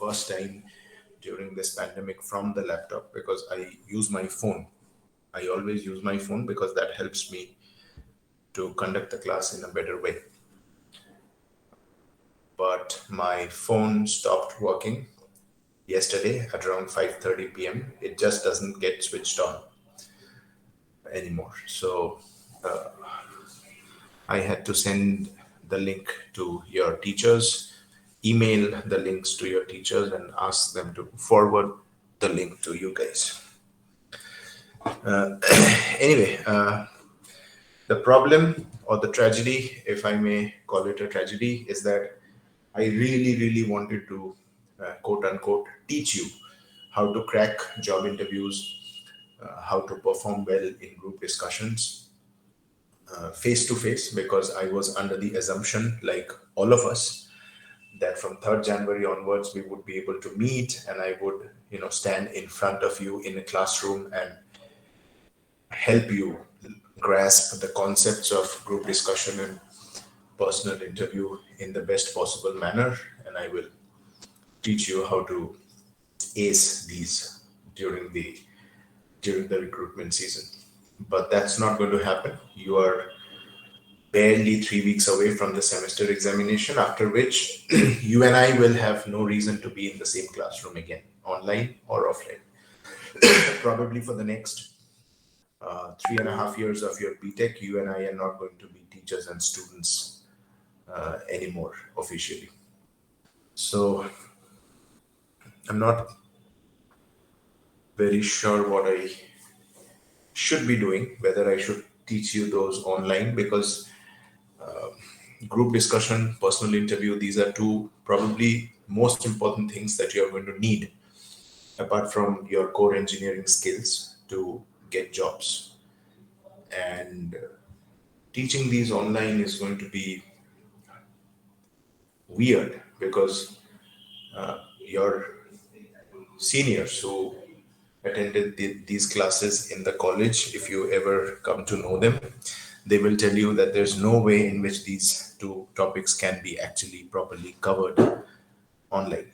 first time during this pandemic from the laptop because I use my phone. I always use my phone because that helps me to conduct the class in a better way. But my phone stopped working yesterday at around 5:30 p.m. It just doesn't get switched on anymore. So I had to send the link to your teachers, email the links to your teachers, and ask them to forward the link to you guys. Anyway, the problem or the tragedy, if I may call it a tragedy, is that I really, really wanted to, quote unquote, teach you how to crack job interviews, how to perform well in group discussions, face to face, because I was under the assumption, like all of us, that from 3rd January onwards we would be able to meet and I would, stand in front of you in a classroom and help you grasp the concepts of group discussion and personal interview in the best possible manner, and I will teach you how to ace these during the recruitment season. But that's not going to happen. You are barely 3 weeks away from the semester examination, after which you and I will have no reason to be in the same classroom again, online or offline. Probably for the next 3.5 years of your BTech, you and I are not going to be teachers and students anymore officially. So I'm not very sure what I should be doing, whether I should teach you those online, because group discussion, personal interview, these are two probably most important things that you're going to need apart from your core engineering skills to get jobs. And teaching these online is going to be weird because your seniors who attended these classes in the college, if you ever come to know them, they will tell you that there's no way in which these two topics can be actually properly covered online.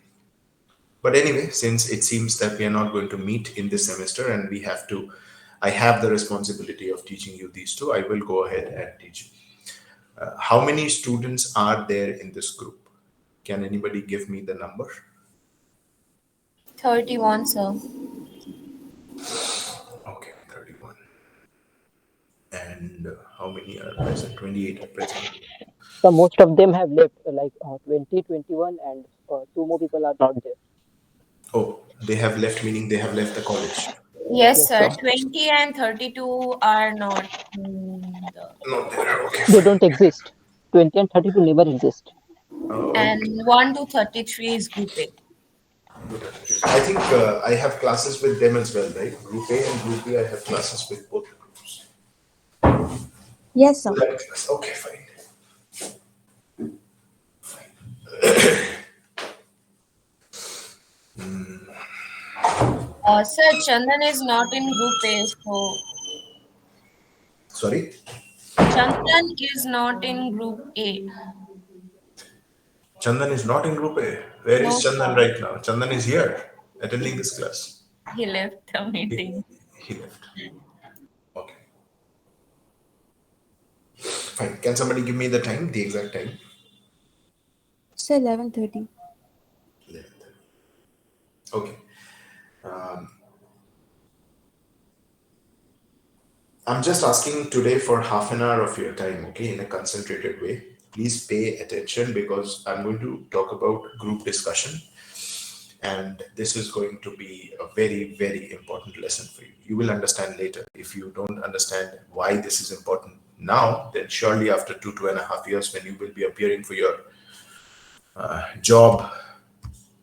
But anyway, since it seems that we are not going to meet in this semester and I have the responsibility of teaching you these two, I will go ahead and teach you. How many students are there in this group? Can anybody give me the number? 31, sir. Okay, 31. And how many are present? 28 are present. So most of them have left, 20, 21, and two more people are not there. Oh, they have left, meaning they have left the college. Yes, Yes, sir. sir. 20 and 32 are not Not there. Okay, They fine. don't exist. 20 and 32 never exist. and 1 to 33 is Group A. I think I have classes with them as well, right? Group A and Group B, I have classes with both groups. Yes, sir. Okay, fine. Sir, Chandan is not in Group A, so Sorry? Chandan is not in Group A. Chandan is not in Group A. Where is No, Chandan sir. right now? Chandan is here, attending this class. He left the meeting. He left. Okay. Fine. Can somebody give me the time, the exact time? Sir, 11:30. 11:30. Okay. I'm just asking today for half an hour of your time, okay, in a concentrated way. Please pay attention because I'm going to talk about group discussion. And this is going to be a very, very important lesson for you. You will understand later. If you don't understand why this is important now, then surely after 2.5 years, when you will be appearing for your job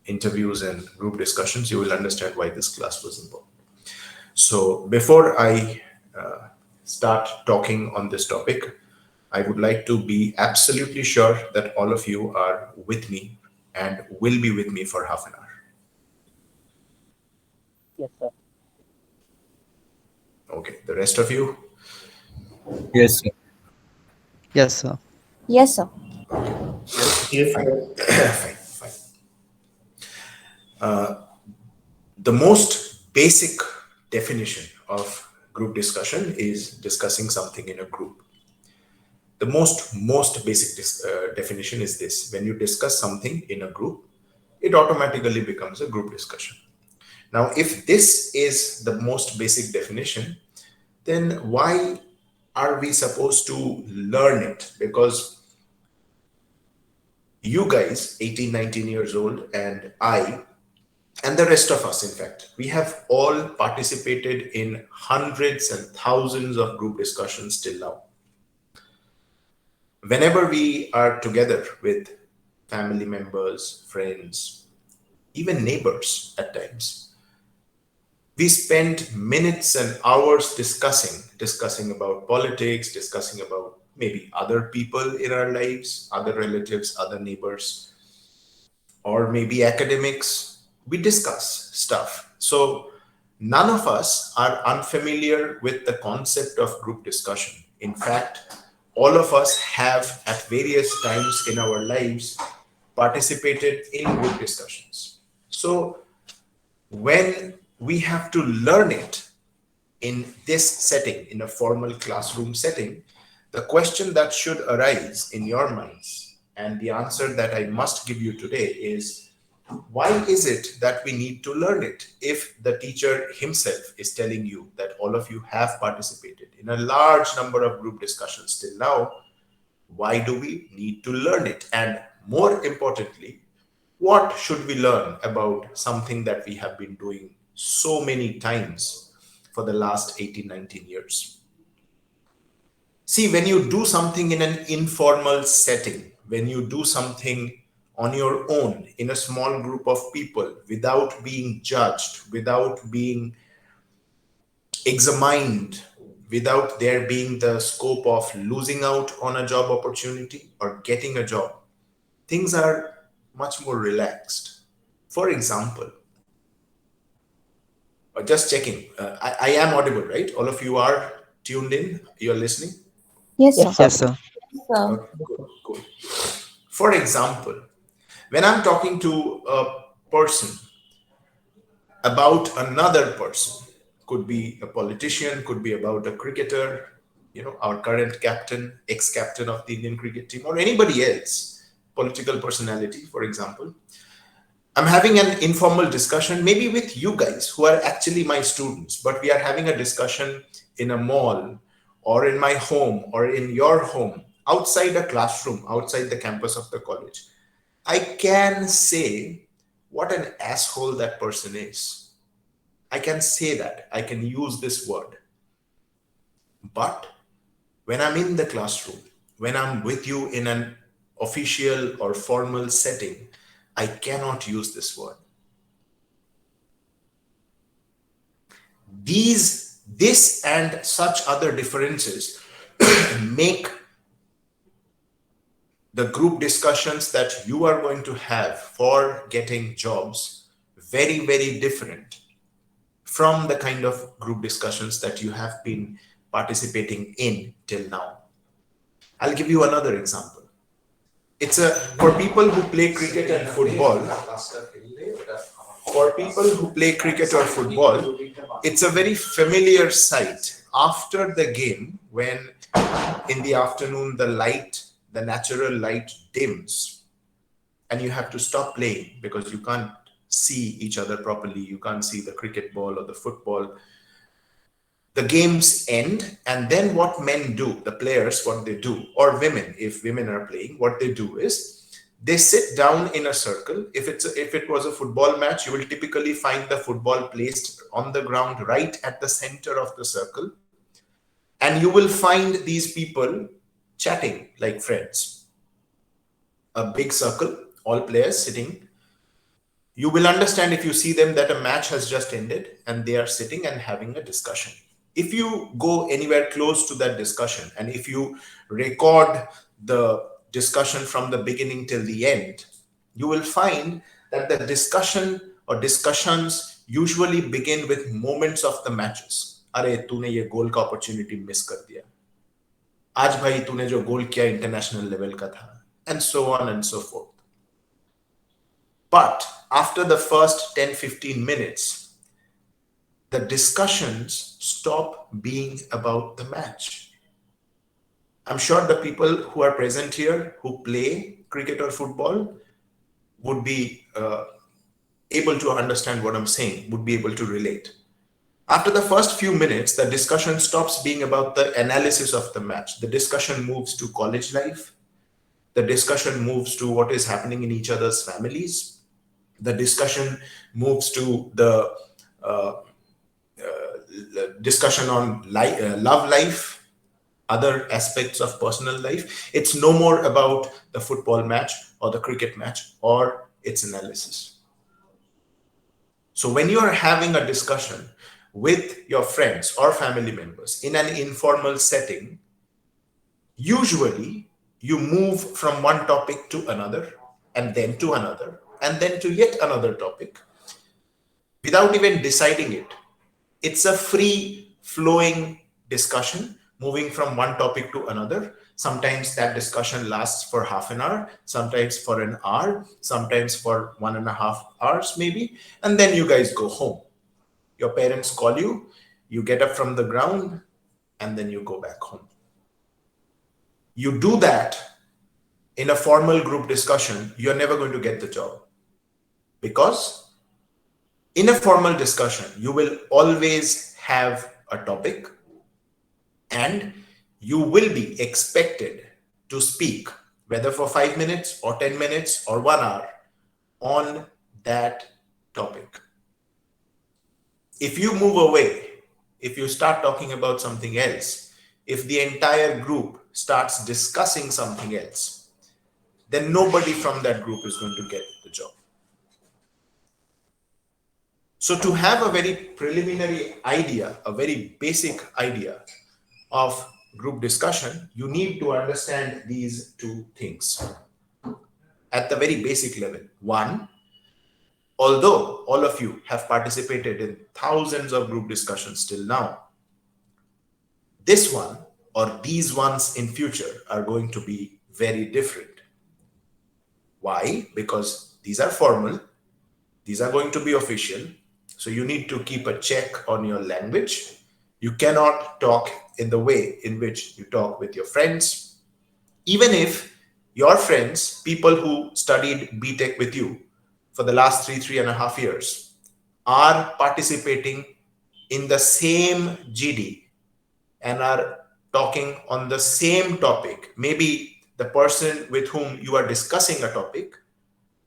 interviews and group discussions, you will understand why this class was important. So before I start talking on this topic, I would like to be absolutely sure that all of you are with me and will be with me for half an hour. Yes, sir. Okay, the rest of you? Yes, sir. Yes, sir. Yes, sir. Fine. Fine. The most basic definition of group discussion is discussing something in a group. The most basic definition is this: when you discuss something in a group, it automatically becomes a group discussion. Now, if this is the most basic definition, then why are we supposed to learn it? Because you guys, 18, 19 years old, and I, and the rest of us, in fact, we have all participated in hundreds and thousands of group discussions till now. Whenever we are together with family members, friends, even neighbors at times, we spend minutes and hours discussing about politics, discussing about maybe other people in our lives, other relatives, other neighbors, or maybe academics. We discuss stuff. So none of us are unfamiliar with the concept of group discussion. In fact, all of us have at various times in our lives participated in group discussions. So when we have to learn it in this setting, in a formal classroom setting, the question that should arise in your minds, and the answer that I must give you today, is why is it that we need to learn it if the teacher himself is telling you that all of you have participated in a large number of group discussions till now? Why do we need to learn it? And more importantly, what should we learn about something that we have been doing so many times for the last 18, 19 years? See, when you do something in an informal setting, when you do something on your own in a small group of people without being judged, without being examined, without there being the scope of losing out on a job opportunity or getting a job, things are much more relaxed. For example, just checking, I am audible, right? All of you are tuned in, you're listening? Yes, Yes, sir. sir. Yes, sir. So, Okay, cool. For example, when I'm talking to a person about another person, could be a politician, could be about a cricketer, our current captain, ex-captain of the Indian cricket team, or anybody else, political personality, for example, I'm having an informal discussion, maybe with you guys who are actually my students, but we are having a discussion in a mall or in my home or in your home, outside a classroom, outside the campus of the college. I can say what an asshole that person is. I can say that. I can use this word. But when I'm in the classroom, when I'm with you in an official or formal setting, I cannot use this word. This and such other differences make the group discussions that you are going to have for getting jobs very, very different from the kind of group discussions that you have been participating in till now. I'll give you another example. For people who play cricket and football, it's a very familiar sight. After the game, when in the afternoon the natural light dims, and you have to stop playing because you can't see each other properly, you can't see the cricket ball or the football. The games end, and then what men do, the players, what they do, or women, if women are playing, what they do is they sit down in a circle. If it was a football match, you will typically find the football placed on the ground right at the center of the circle, and you will find these people chatting like friends. A big circle, all players sitting. You will understand if you see them that a match has just ended and they are sitting and having a discussion. If you go anywhere close to that discussion, and if you record the discussion from the beginning till the end, you will find that the discussion or discussions usually begin with moments of the matches. अरे तूने ये गोल का opportunity miss कर दिया, आज भाई तूने जो गोल किया इंटरनेशनल लेवल का था, and so on and so forth. But after the first 10-15 minutes, the discussions stop being about the match. I'm sure the people who are present here who play cricket or football would be able to understand what I'm saying, would be able to relate. After the first few minutes, the discussion stops being about the analysis of the match. The discussion moves to college life. The discussion moves to what is happening in each other's families. The discussion moves to the discussion on love life, other aspects of personal life. It's no more about the football match or the cricket match or its analysis. So when you are having a discussion with your friends or family members in an informal setting, usually you move from one topic to another, and then to another, and then to yet another topic without even deciding it. It's a free flowing discussion moving from one topic to another. Sometimes that discussion lasts for half an hour, sometimes for an hour, sometimes for 1.5 hours, maybe. And then you guys go home. Your parents call you, you get up from the ground, and then you go back home. You do that in a formal group discussion, you're never going to get the job. Because in a formal discussion, you will always have a topic and you will be expected to speak, whether for 5 minutes or 10 minutes or 1 hour, on that topic. If you move away, if you start talking about something else, if the entire group starts discussing something else, then nobody from that group is going to get the job. So to have a very preliminary idea, a very basic idea of group discussion, you need to understand these two things at the very basic level. One, although all of you have participated in thousands of group discussions till now, this one or these ones in future are going to be very different. Why? Because these are formal, these are going to be official, so you need to keep a check on your language. You cannot talk in the way in which you talk with your friends. Even if your friends, people who studied BTech with you for the last 3.5 years, are participating in the same GD and are talking on the same topic, maybe the person with whom you are discussing a topic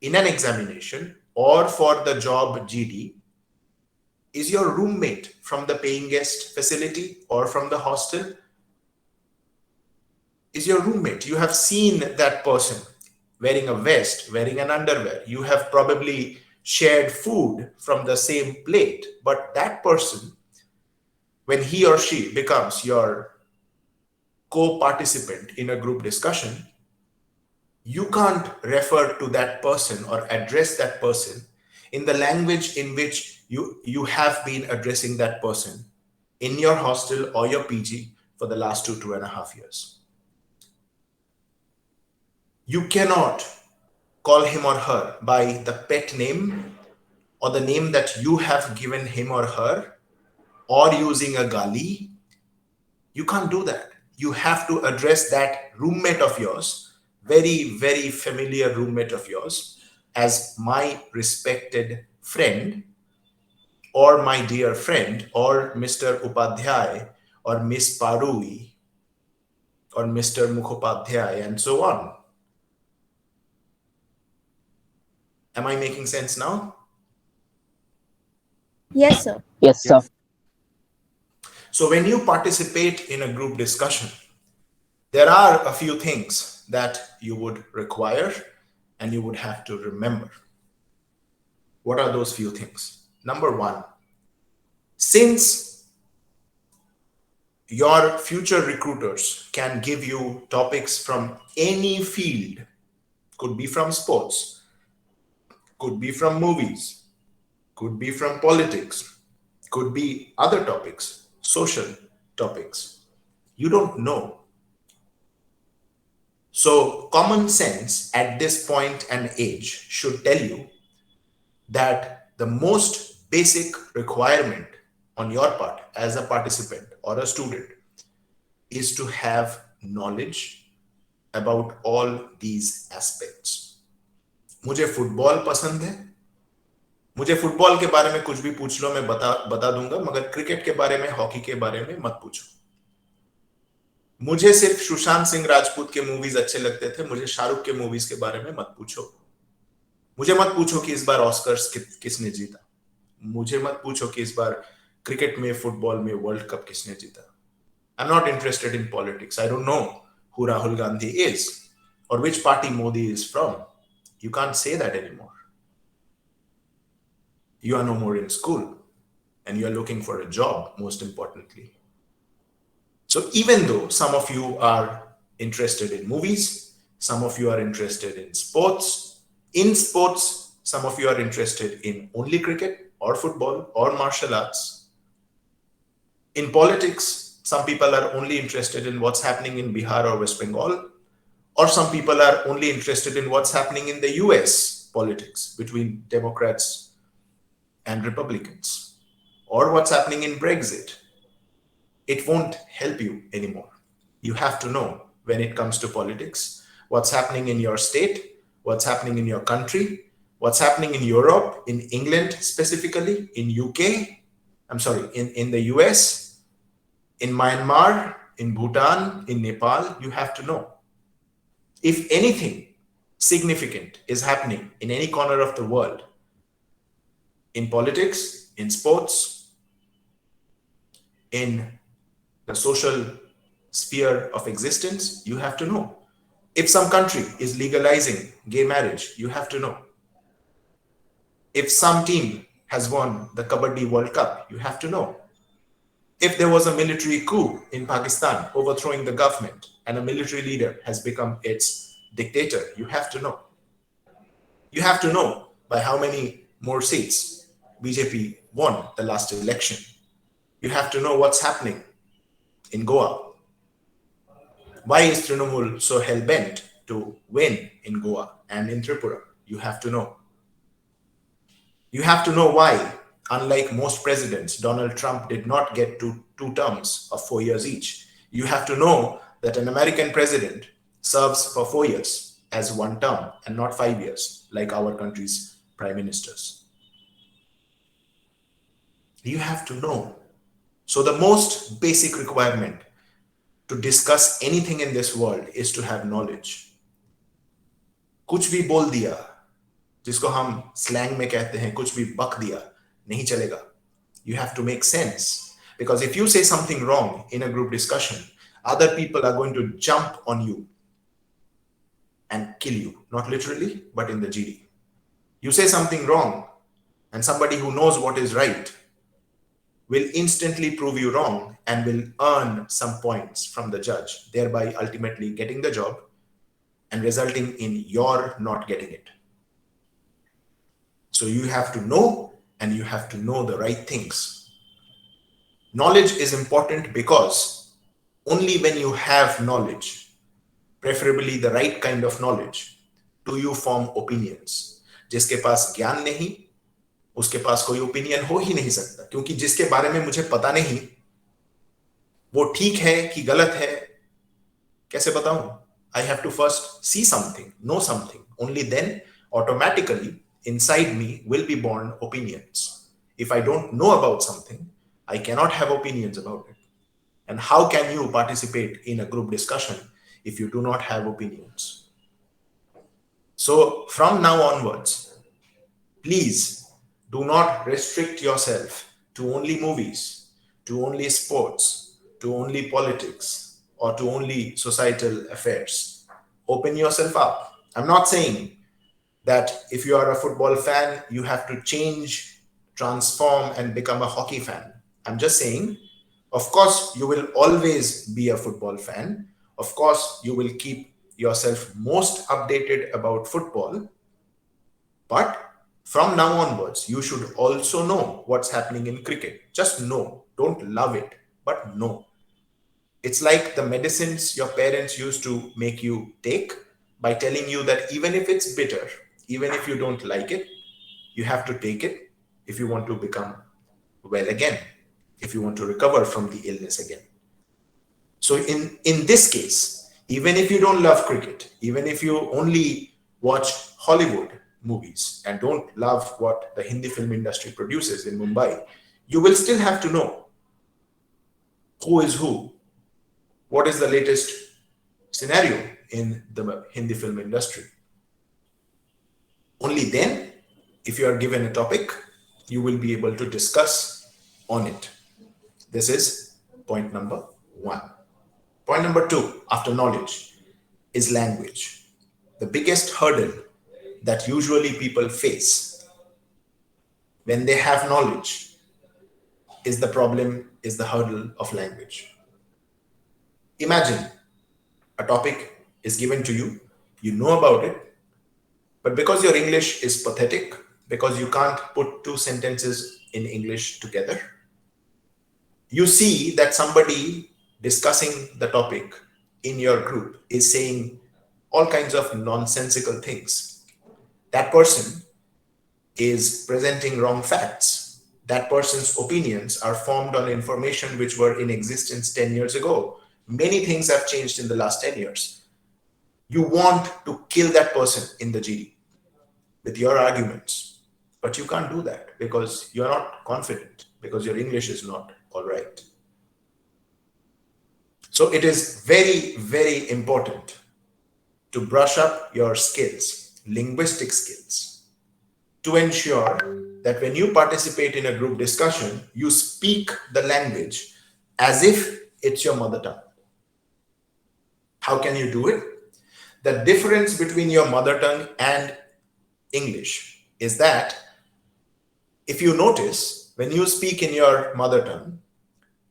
in an examination or for the job GD is your roommate from the paying guest facility or from the hostel, is your roommate. You have seen that person wearing a vest, wearing an underwear. You have probably shared food from the same plate, but that person, when he or she becomes your co-participant in a group discussion, you can't refer to that person or address that person in the language in which you have been addressing that person in your hostel or your PG for the last 2.5 years. You cannot call him or her by the pet name or the name that you have given him or her, or using a gali. You can't do that. You have to address that roommate of yours, very, very familiar roommate of yours, as my respected friend, or my dear friend, or Mr. Upadhyay, or Miss Parui, or Mr. Mukhopadhyay, and so on. Am I making sense now? Yes, sir. Yes, sir. So when you participate in a group discussion, there are a few things that you would require and you would have to remember. What are those few things? Number one, since your future recruiters can give you topics from any field, could be from sports, could be from movies, could be from politics, could be other topics, social topics. You don't know. So common sense at this point and age should tell you that the most basic requirement on your part as a participant or a student is to have knowledge about all these aspects. मुझे football पसंद है, मुझे football के बारे में कुछ भी पूछ लो, मैं बता दूंगा, मगर क्रिकेट के बारे में, हॉकी के बारे में मत पूछो. मुझे सिर्फ सुशांत सिंह राजपूत के मूवीज अच्छे लगते थे, मुझे शाहरुख के मूवीज के बारे में मत पूछो. मुझे मत पूछो कि इस बार ऑस्कर्स किसने जीता. मुझे मत पूछो कि इस बार क्रिकेट में, फुटबॉल में वर्ल्ड कप किसने जीता. I'm not interested in politics. I don't know who Rahul Gandhi is or which party Modi is from. You can't say that anymore. You are no more in school and you are looking for a job, most importantly. So even though some of you are interested in movies, some of you are interested in sports, some of you are interested in only cricket or football or martial arts. In politics, some people are only interested in what's happening in Bihar or West Bengal, or some people are only interested in what's happening in the US politics between Democrats and Republicans, or what's happening in Brexit. It won't help you anymore. You have to know, when it comes to politics, what's happening in your state, what's happening in your country, what's happening in Europe, in England specifically, in the US, in Myanmar, in Bhutan, in Nepal. You have to know. If anything significant is happening in any corner of the world, in politics, in sports, in the social sphere of existence, you have to know. If some country is legalizing gay marriage, you have to know. If some team has won the Kabaddi World Cup, you have to know. If there was a military coup in Pakistan overthrowing the government and a military leader has become its dictator, you have to know. You have to know by how many more seats BJP won the last election. You have to know what's happening in Goa. Why is Trinamool so hell-bent to win in Goa and in Tripura? You have to know. You have to know why, unlike most presidents, Donald Trump did not get to 2 terms of 4 years each. You have to know that an American president serves for 4 years as 1 term and not 5 years, like our country's prime ministers. You have to know. So the most basic requirement to discuss anything in this world is to have knowledge. कुछ भी बोल दिया, जिसको हम slang में कहते हैं, कुछ भी बक दिया, नहीं चलेगा. You have to make sense. Because if you say something wrong in a group discussion, other people are going to jump on you and kill you. Not literally, but in the GD. You say something wrong, and somebody who knows what is right will instantly prove you wrong and will earn some points from the judge, thereby ultimately getting the job and resulting in your not getting it. So you have to know, and you have to know the right things. Knowledge is important because only when you have knowledge, preferably the right kind of knowledge, do you form opinions. जिसके पास ज्ञान नहीं, उसके पास कोई opinion हो ही नहीं सकता, क्योंकि जिसके बारे में मुझे पता नहीं वो ठीक है कि गलत है, कैसे बताऊं? I have to first see something, know something. Only then automatically inside me will be born opinions. If I don't know about something, I cannot have opinions about it. And how can you participate in a group discussion if you do not have opinions? So from now onwards, please do not restrict yourself to only movies, to only sports, to only politics, or to only societal affairs. Open yourself up. I'm not saying that if you are a football fan, you have to change, transform, and become a hockey fan. I'm just saying, of course, you will always be a football fan. Of course, you will keep yourself most updated about football. But from now onwards, you should also know what's happening in cricket. Just know. Don't love it, but know. It's like the medicines your parents used to make you take by telling you that even if it's bitter, even if you don't like it, You have to take it if you want to become well again, if you want to recover from the illness again. So in this case, even if you don't love cricket, even if you only watch Hollywood movies and don't love what the Hindi film industry produces in Mumbai, you will still have to know who is who, what is the latest scenario in the Hindi film industry. Only then, if you are given a topic, you will be able to discuss on it. This is point number 1. Point number 2, after knowledge, is language. The biggest hurdle that usually people face when they have knowledge is the hurdle of language. Imagine a topic is given to you, you know about it, but because your English is pathetic, because you can't put two sentences in English together, you see that somebody discussing the topic in your group is saying all kinds of nonsensical things. That person is presenting wrong facts. That person's opinions are formed on information which were in existence 10 years ago. Many things have changed in the last 10 years. You want to kill that person in the GD with your arguments, but you can't do that because you're not confident, because your English is not all right. So it is very, very important to brush up your skills, linguistic skills, to ensure that when you participate in a group discussion, you speak the language as if it's your mother tongue. How can you do it? The difference between your mother tongue and English is that if you notice, when you speak in your mother tongue,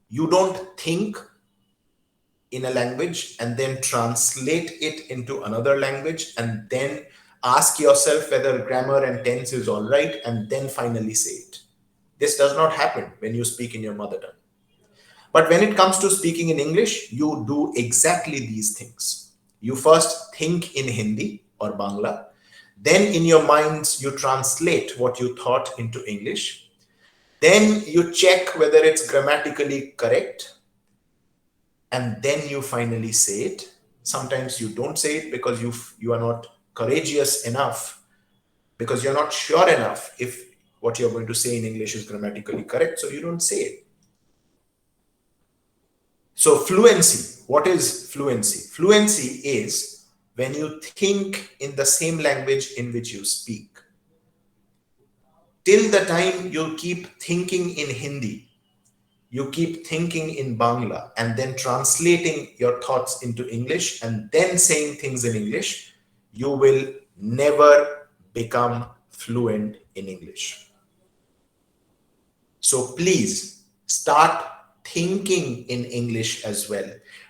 you don't think in a language and then translate it into another language and then ask yourself whether grammar and tense is all right and then finally say it. This does not happen when you speak in your mother tongue. But when it comes to speaking in English, you do exactly these things. You first think in Hindi or Bangla, then in your minds you translate what you thought into English, then you check whether it's grammatically correct, and then you finally say it. Sometimes you don't say it because you are not courageous enough, because you're not sure enough if what you're going to say in English is grammatically correct, so you don't say it. So fluency, what is fluency? Fluency is when you think in the same language in which you speak. Till the time you keep thinking in Hindi, you keep thinking in Bangla and then translating your thoughts into English and then saying things in English, you will never become fluent in English. So please start thinking in English as well.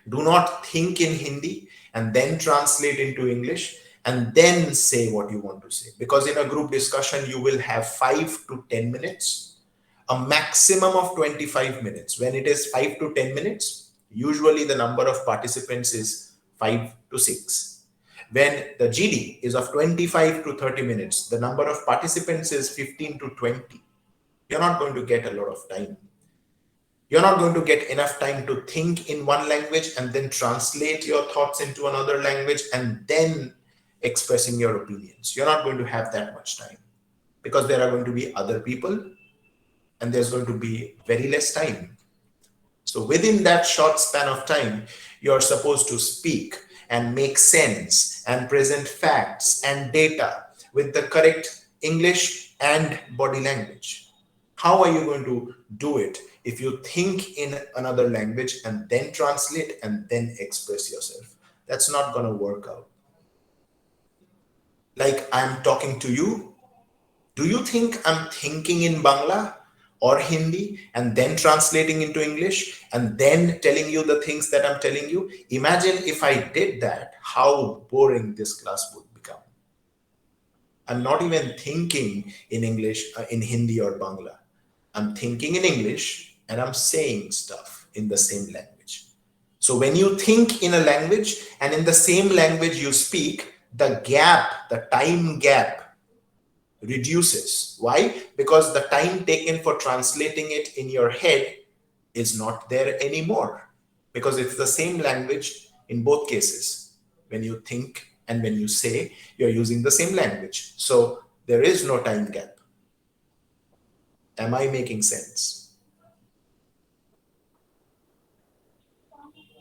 Do not think in Hindi and then translate into English and then say what you want to say. Because in a group discussion, you will have 5 to 10 minutes, a maximum of 25 minutes. When it is 5 to 10 minutes, usually the number of participants is 5 to 6. When the GD is of 25 to 30 minutes, the number of participants is 15 to 20. You're not going to get a lot of time. You're not going to get enough time to think in one language and then translate your thoughts into another language and then expressing your opinions. You're not going to have that much time because there are going to be other people and there's going to be very less time. So within that short span of time, you're supposed to speak and make sense and present facts and data with the correct English and body language. How are you going to do it if you think in another language and then translate and then express yourself? That's not going to work out. Like I'm talking to you. Do you think I'm thinking in Bangla or Hindi and then translating into English and then telling you the things that I'm telling you? Imagine if I did that, how boring this class would become. I'm not even thinking in English, in Hindi or Bangla. I'm thinking in English and I'm saying stuff in the same language. So when you think in a language and in the same language you speak, the gap, the time gap reduces. Why? Because the time taken for translating it in your head is not there anymore, because it's the same language in both cases. When you think and when you say, you're using the same language. So there is no time gap. Am I making sense?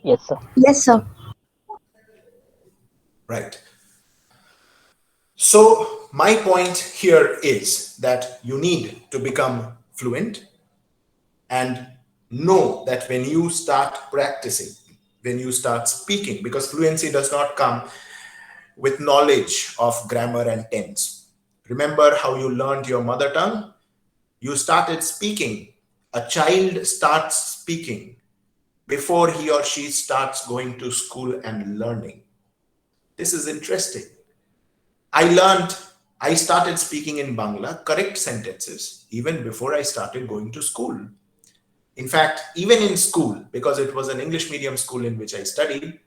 Yes, sir. Yes, sir. Right. So my point here is that you need to become fluent and know that when you start practicing, when you start speaking, because fluency does not come with knowledge of grammar and tense. Remember how you learned your mother tongue? You started speaking. A child starts speaking before he or she starts going to school and learning. This is interesting. I started speaking in Bangla, correct sentences, even before I started going to school. In fact, even in school, because it was an English medium school in which I studied,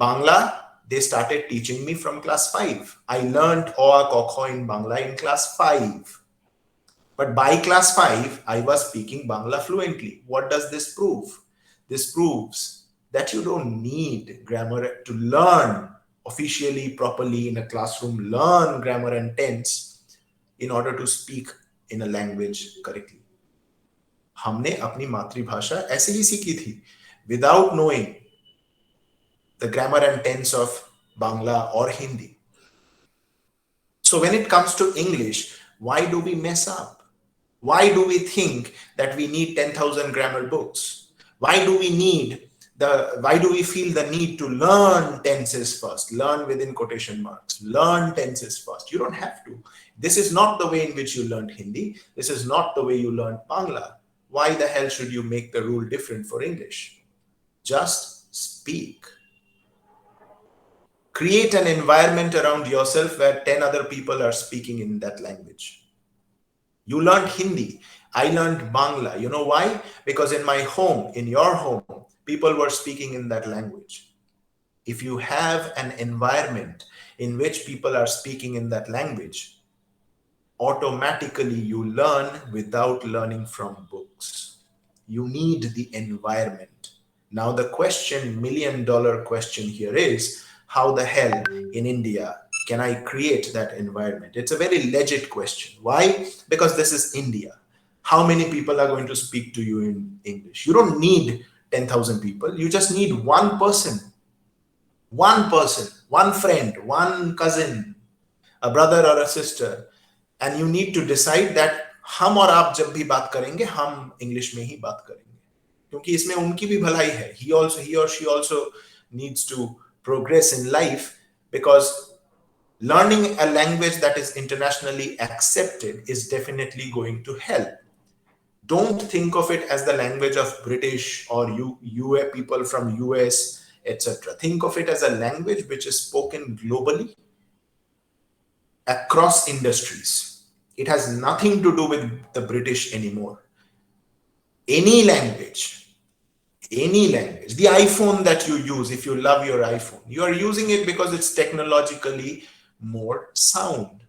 Bangla, they started teaching me from class 5. I learned Oa Kokho in Bangla in class 5. But by class 5, I was speaking Bangla fluently. What does this prove? This proves that you don't need grammar to learn officially, properly in a classroom, learn grammar and tense in order to speak in a language correctly. हमने अपनी मातृभाषा ऐसे ही सीखी थी without knowing the grammar and tense of Bangla or Hindi. So when it comes to English, why do we mess up? Why do we think that we need 10,000 grammar books? Why do we feel the need to learn tenses first? Learn within quotation marks. Learn tenses first. You don't have to. This is not the way in which you learned Hindi. This is not the way you learned Bangla. Why the hell should you make the rule different for English? Just speak. Create an environment around yourself where 10 other people are speaking in that language. You learned Hindi. I learned Bangla. You know why? Because in my home, in your home, people were speaking in that language. If you have an environment in which people are speaking in that language, automatically you learn without learning from books. You need the environment. Now the question, $1 million question here is, how the hell in India can I create that environment? It's a very legit question. Why? Because this is India. How many people are going to speak to you in English? You don't need 10,000 people. You just need one person, one friend, one cousin, a brother or a sister. And you need to decide that हम और आप जब भी बात करेंगे हम English में ही बात करेंगे, क्योंकि इसमें उनकी भी भलाई है. He or she also needs to progress in life, because learning a language that is internationally accepted is definitely going to help. Don't think of it as the language of British or UA people from US, etc. Think of it as a language which is spoken globally across industries. It has nothing to do with the British anymore. Any language, the iPhone that you use, if you love your iPhone, you are using it because it's technologically more sound.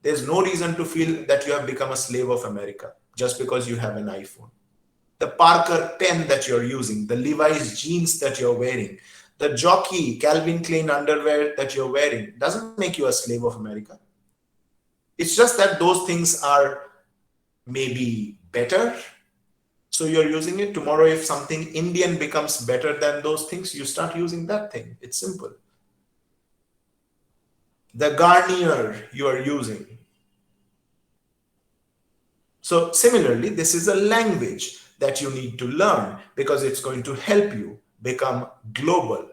There's no reason to feel that you have become a slave of America just because you have an iPhone. The Parker pen that you're using, the Levi's jeans that you're wearing, the jockey Calvin Klein underwear that you're wearing doesn't make you a slave of America. It's just that those things are maybe better, so you're using it. Tomorrow, if something Indian becomes better than those things, you start using that thing. It's simple. The Garnier you are using. So similarly, this is a language that you need to learn because it's going to help you become global.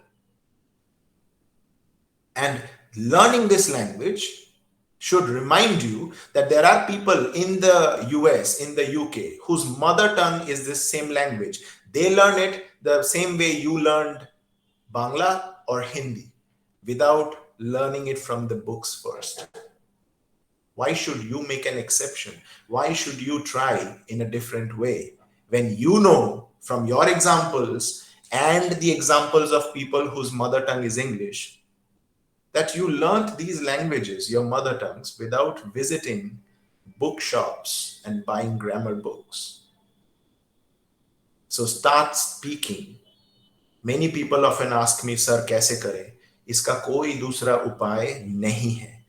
And learning this language should remind you that there are people in the US, in the UK, whose mother tongue is this same language. They learn it the same way you learned Bangla or Hindi, without learning it from the books first. Why should you make an exception? Why should you try in a different way when you know from your examples and the examples of people whose mother tongue is English that you learned these languages, your mother tongues, without visiting bookshops and buying grammar books. So start speaking. Many people often ask me, sir, कैसे करें? इसका कोई दूसरा उपाय नहीं है.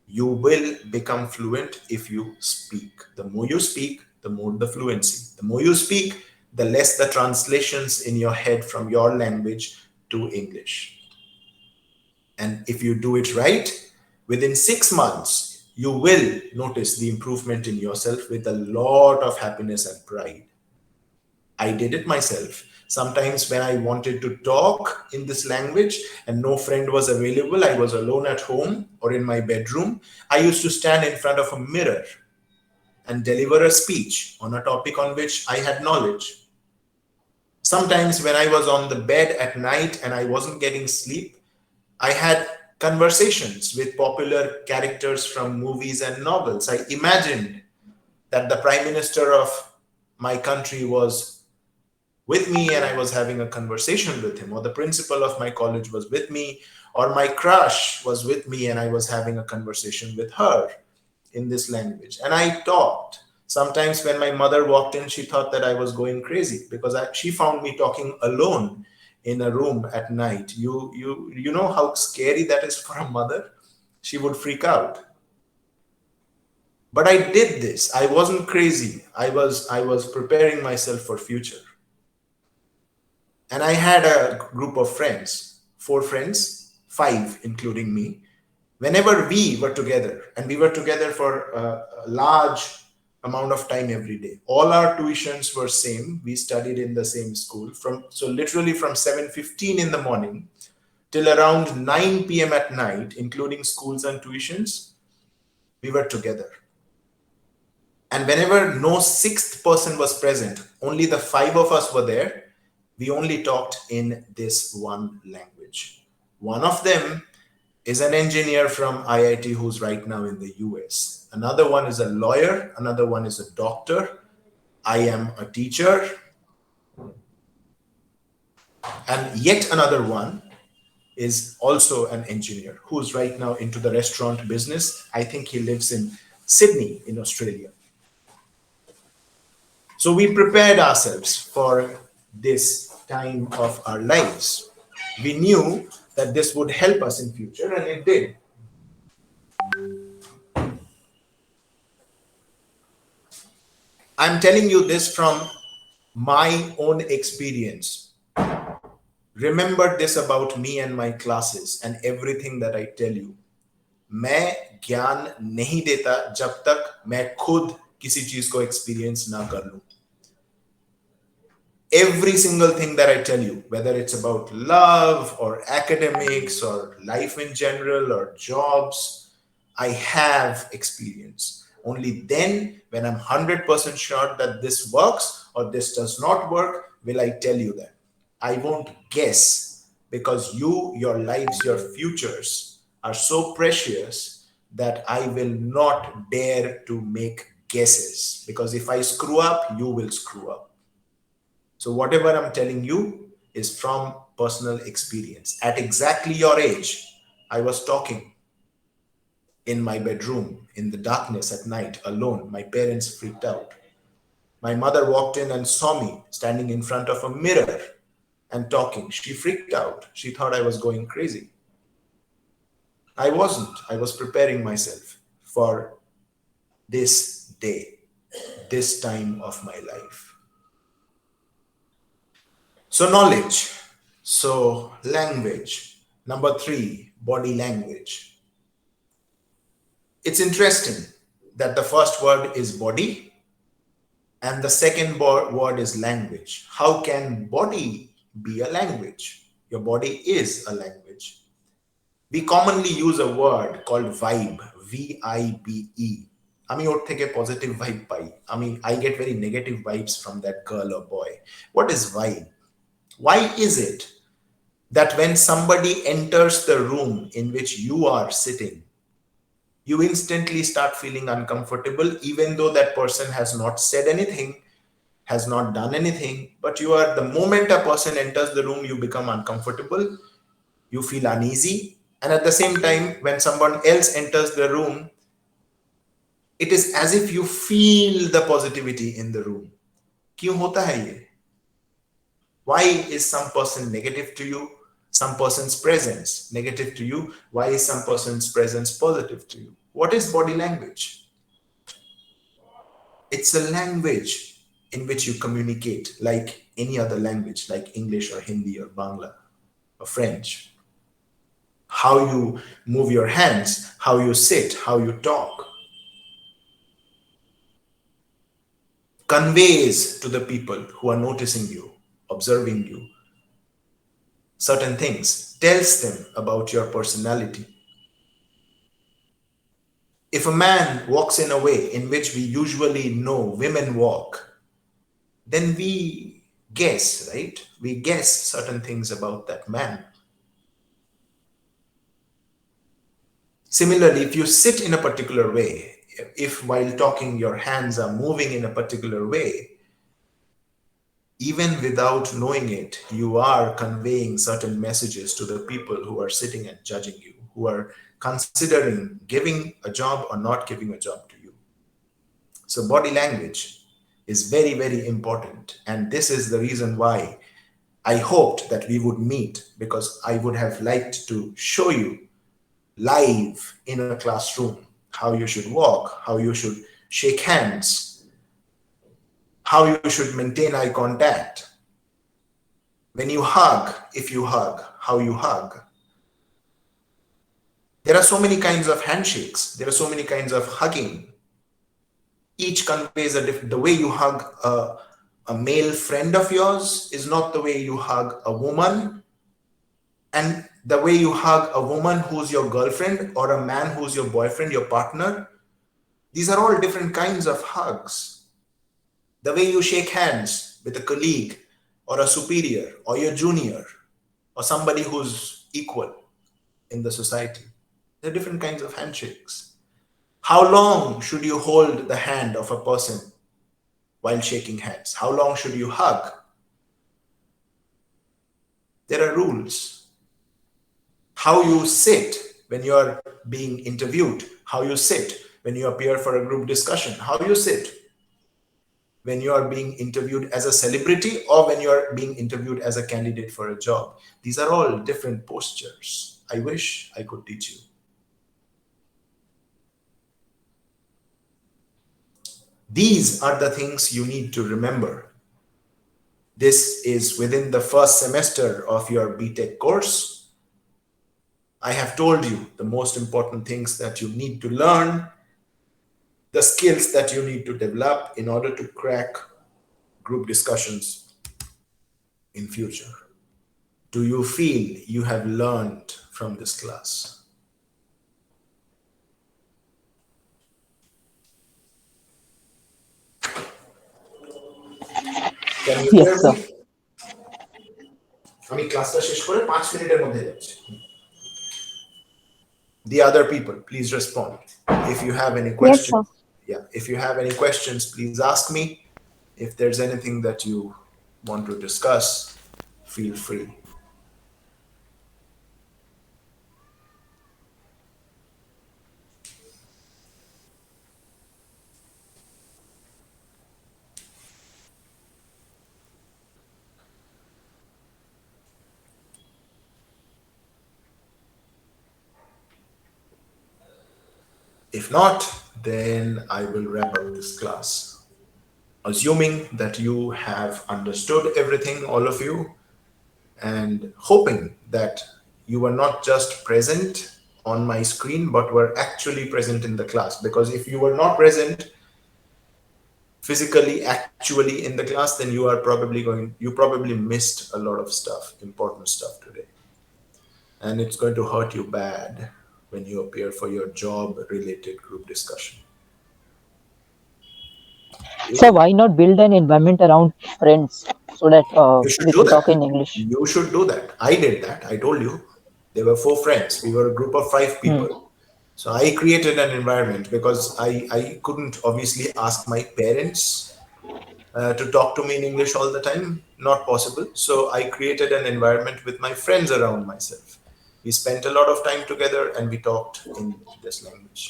You will become fluent if you speak. The more you speak, the more the fluency. The more you speak, the less the translations in your head from your language to English. And if you do it right, within 6 months, you will notice the improvement in yourself with a lot of happiness and pride. I did it myself. Sometimes when I wanted to talk in this language and no friend was available, I was alone at home or in my bedroom, I used to stand in front of a mirror and deliver a speech on a topic on which I had knowledge. Sometimes when I was on the bed at night and I wasn't getting sleep, I had conversations with popular characters from movies and novels. I imagined that the prime minister of my country was with me and I was having a conversation with him, or the principal of my college was with me, or my crush was with me and I was having a conversation with her in this language. And I talked. Sometimes when my mother walked in, she thought that I was going crazy because she found me talking alone in a room at night. You know how scary that is for a mother? She would freak out. But I did this. I wasn't crazy. I was preparing myself for future. And I had a group of friends, 4 friends, 5 including me. Whenever we were together, and we were together for a large amount of time every day, all our tuitions were same. We studied in the same school so literally from 7:15 in the morning till around 9 p.m. at night, including schools and tuitions, we were together. And whenever no sixth person was present, only the 5 of us were there, we only talked in this one language. One of them is an engineer from IIT who's right now in the US. Another one is a lawyer. Another one is a doctor. I am a teacher. And yet another one is also an engineer who's right now into the restaurant business. I think he lives in Sydney in Australia. So we prepared ourselves for this time of our lives. We knew that this would help us in future, and it did. I'm telling you this from my own experience. Remember this about me and my classes and everything that I tell you. मैं ज्ञान नहीं देता जब तक मैं खुद किसी चीज को एक्सपीरियंस ना कर लूं. Every single thing that I tell you, whether it's about love or academics or life in general or jobs, I have experience. Only then, when I'm 100% sure that this works or this does not work, will I tell you that. I won't guess, because your lives, your futures are so precious that I will not dare to make guesses. Because if I screw up, you will screw up. So whatever I'm telling you is from personal experience. At exactly your age, I was talking in my bedroom in the darkness at night alone. My parents freaked out. My mother walked in and saw me standing in front of a mirror and talking. She freaked out. She thought I was going crazy. I wasn't. I was preparing myself for this day, this time of my life. So knowledge. So language. Number 3, body language. It's interesting that the first word is body and the second word is language. How can body be a language? Your body is a language. We commonly use a word called vibe, V-I-B-E. আমি ওর থেকে positive vibe pi. I get very negative vibes from that girl or boy. What is vibe? Why is it that when somebody enters the room in which you are sitting, you instantly start feeling uncomfortable, even though that person has not said anything, has not done anything, but the moment a person enters the room, you become uncomfortable, you feel uneasy, and at the same time, when someone else enters the room, It is as if you feel the positivity in the room. क्यों होता है ये? Why is some person negative to you? Some person's presence negative to you? Why is some person's presence positive to you? What is body language? It's a language in which you communicate like any other language, like English or Hindi or Bangla or French. How you move your hands, how you sit, how you talk, conveys to the people who are noticing you, observing you, certain things, tells them about your personality. If a man walks in a way in which we usually know women walk, then we guess, right? We guess certain things about that man. Similarly, if you sit in a particular way, if while talking your hands are moving in a particular way, even without knowing it, you are conveying certain messages to the people who are sitting and judging you, who are considering giving a job or not giving a job to you. So, body language is very, very important. And this is the reason why I hoped that we would meet, because I would have liked to show you live in a classroom how you should walk, how you should shake hands, how you should maintain eye contact. When you hug, if you hug, how you hug. There are so many kinds of handshakes. There are so many kinds of hugging. Each conveys a different. The way you hug a male friend of yours is not the way you hug a woman. And the way you hug a woman who's your girlfriend or a man who's your boyfriend, your partner, these are all different kinds of hugs. The way you shake hands with a colleague or a superior or your junior or somebody who's equal in the society. There are different kinds of handshakes. How long should you hold the hand of a person while shaking hands? How long should you hug? There are rules. How you sit when you are being interviewed, how you sit when you appear for a group discussion, how you sit when you are being interviewed as a celebrity or when you are being interviewed as a candidate for a job. These are all different postures. I wish I could teach you. These are the things you need to remember. This is within the first semester of your BTech course. I have told you the most important things that you need to learn, the skills that you need to develop in order to crack group discussions in future. Do you feel you have learned from this class? Can you Yes, hear sir. me? আমি ক্লাসটা শেষ করে 5 মিনিটের মধ্যে যাচ্ছি। The other people, please respond. If you have any Yes, questions, sir. yeah, if you have any questions, please ask me. If there's anything that you want to discuss, feel free. If not, then I will wrap up this class. Assuming that you have understood everything, all of you, and hoping that you were not just present on my screen, but were actually present in the class. Because if you were not present physically, actually in the class, then you probably missed a lot of stuff, important stuff today. And it's going to hurt you bad when you appear for your job related group discussion. So why not build an environment around friends so that You should we do can that. talk in English? You should do that. I did that. I told you. There were 4 friends. We were a group of 5 people. Hmm. So I created an environment because I couldn't obviously ask my parents to talk to me in English all the time. Not possible. So I created an environment with my friends around myself. We spent a lot of time together and we talked in this language.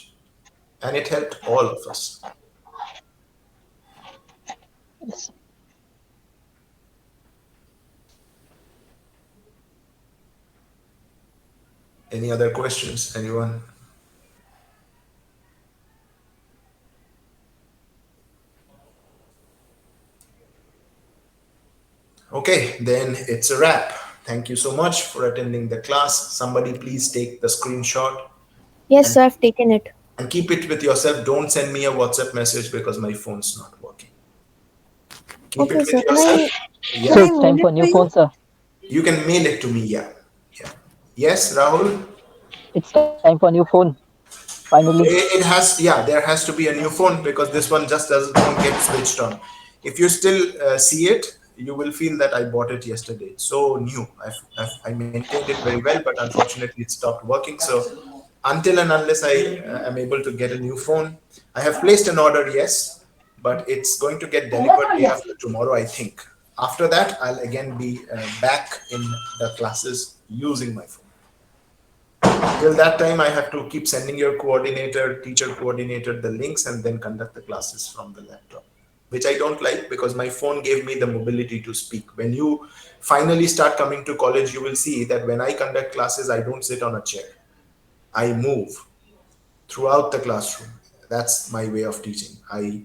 and it helped all of us. Yes. Any other questions? Anyone? Okay, then it's a wrap. Thank you so much for attending the class. Somebody please take the screenshot Yes, and sir, I've taken it. keep it with yourself. Don't send me a WhatsApp message because my phone's not working. Keep it Okay, with sir. yourself. Can So Yeah, I it's time mail it for to new you? phone, sir. you can mail it to me. Yeah, yeah. Yes, Rahul. It's time for new phone. Finally. It has, yeah, there has to be a new phone because this one just doesn't get switched on. If you still see it, you will feel that I bought it yesterday. It's so new. I maintained it very well, but unfortunately it stopped working. So until and unless I am able to get a new phone, I have placed an order, yes, but it's going to get delivered day after tomorrow, I think. After that, I'll again be back in the classes using my phone. Till that time, I have to keep sending your coordinator, teacher coordinator, the links and then conduct the classes from the laptop, which I don't like because my phone gave me the mobility to speak. When you finally start coming to college, you will see that when I conduct classes, I don't sit on a chair. I move throughout the classroom. That's my way of teaching. I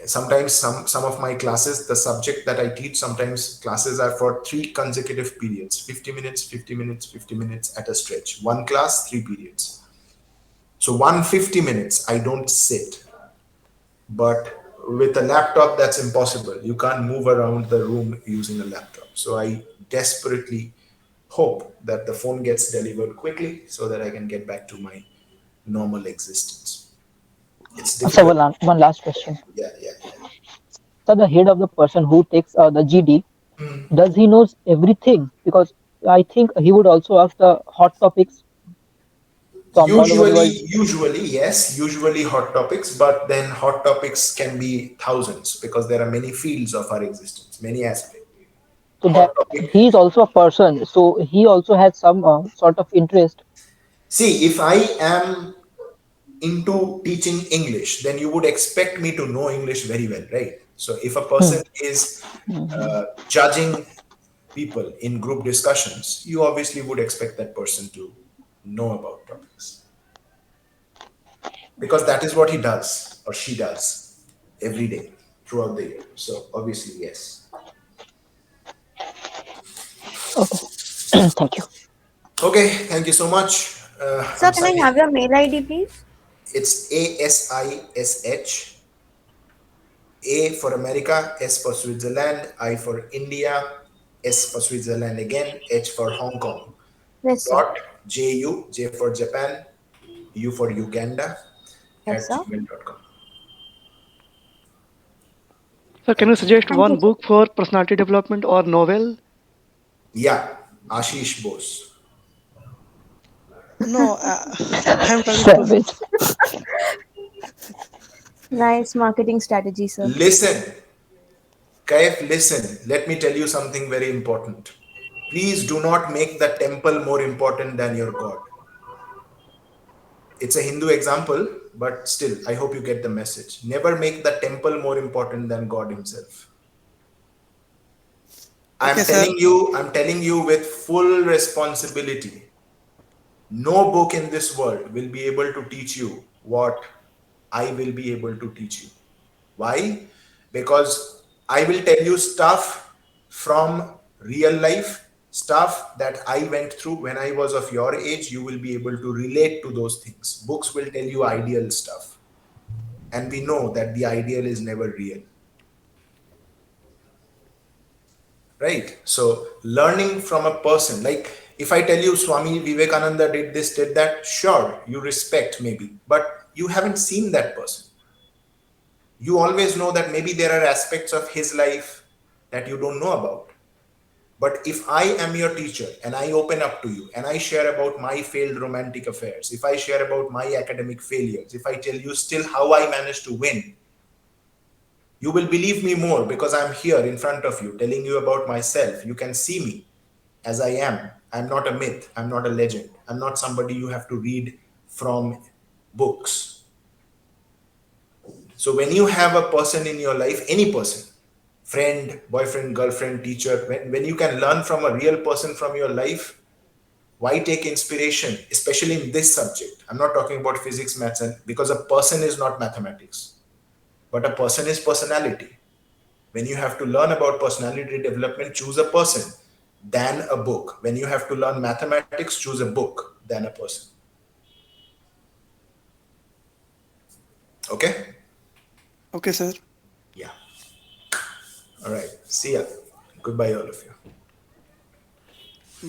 sometimes some of my classes, the subject that I teach, sometimes classes are for 3 consecutive periods, 50 minutes, 50 minutes, 50 minutes at a stretch. One class, 3 periods. So 150 minutes, I don't sit. But with a laptop, that's impossible. You can't move around the room using a laptop. So I desperately hope that the phone gets delivered quickly so that I can get back to my normal existence. It's So difficult. one last question. Yeah, yeah, yeah. So the head of the person who takes the GD, Hmm. does he knows everything? Because I think he would also ask the hot topics from all over the Usually, world. usually, yes, usually hot topics, but then hot topics can be thousands because there are many fields of our existence, many aspects. So Hot that topic. he is also a person. So he also has some sort of interest. See, if I am into teaching English, then you would expect me to know English very well, right? So if a Hmm. person is judging people in group discussions, you obviously would expect that person to know about topics because that is what he does or she does every day throughout the year. So obviously, yes. Okay. Thank you. Okay, thank you so much. Sir, I'm can I signing. have your mail ID, please? It's ASISH, A for America, S for Switzerland, I for India, S for Switzerland again, H for Hong Kong. Yes, sir. Dot JU, J for Japan, U for Uganda Yes, at sir. gmail.com. So, can you Thank you. suggest Thank you, one sir. book for personality development or novel? Yeah, Ashish Bose. No, I'm talking to. Savage. Nice marketing strategy, sir. Listen, Kaif, listen. Let me tell you something very important. Please do not make the temple more important than your God. It's a Hindu example, but still, I hope you get the message. Never make the temple more important than God Himself. Okay, sir. I'm telling you with full responsibility. No book in this world will be able to teach you what I will be able to teach you. Why? Because I will tell you stuff from real life, stuff that I went through when I was of your age. You will be able to relate to those things. Books will tell you ideal stuff. And we know that the ideal is never real, right? So, learning from a person, like if I tell you Swami Vivekananda did this, did that, sure, you respect maybe, but you haven't seen that person. You always know that maybe there are aspects of his life that you don't know about. But if I am your teacher and I open up to you and I share about my failed romantic affairs, if I share about my academic failures, if I tell you still how I managed to win, you will believe me more because I'm here in front of you telling you about myself. You can see me as I am. I'm not a myth. I'm not a legend. I'm not somebody you have to read from books. So when you have a person in your life, any person, friend, boyfriend, girlfriend, teacher, when you can learn from a real person from your life, why take inspiration, especially in this subject? I'm not talking about physics, maths, and because a person is not mathematics, but a person is personality. When you have to learn about personality development, choose a person than a book. When you have to learn mathematics, choose a book than a person. Okay? Okay, sir. Yeah. All right. See ya. Goodbye, all of you.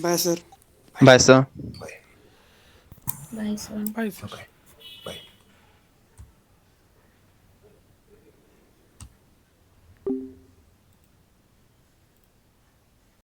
Bye, sir. Bye, sir. Bye. Bye, sir. Bye, sir. Bye. Bye.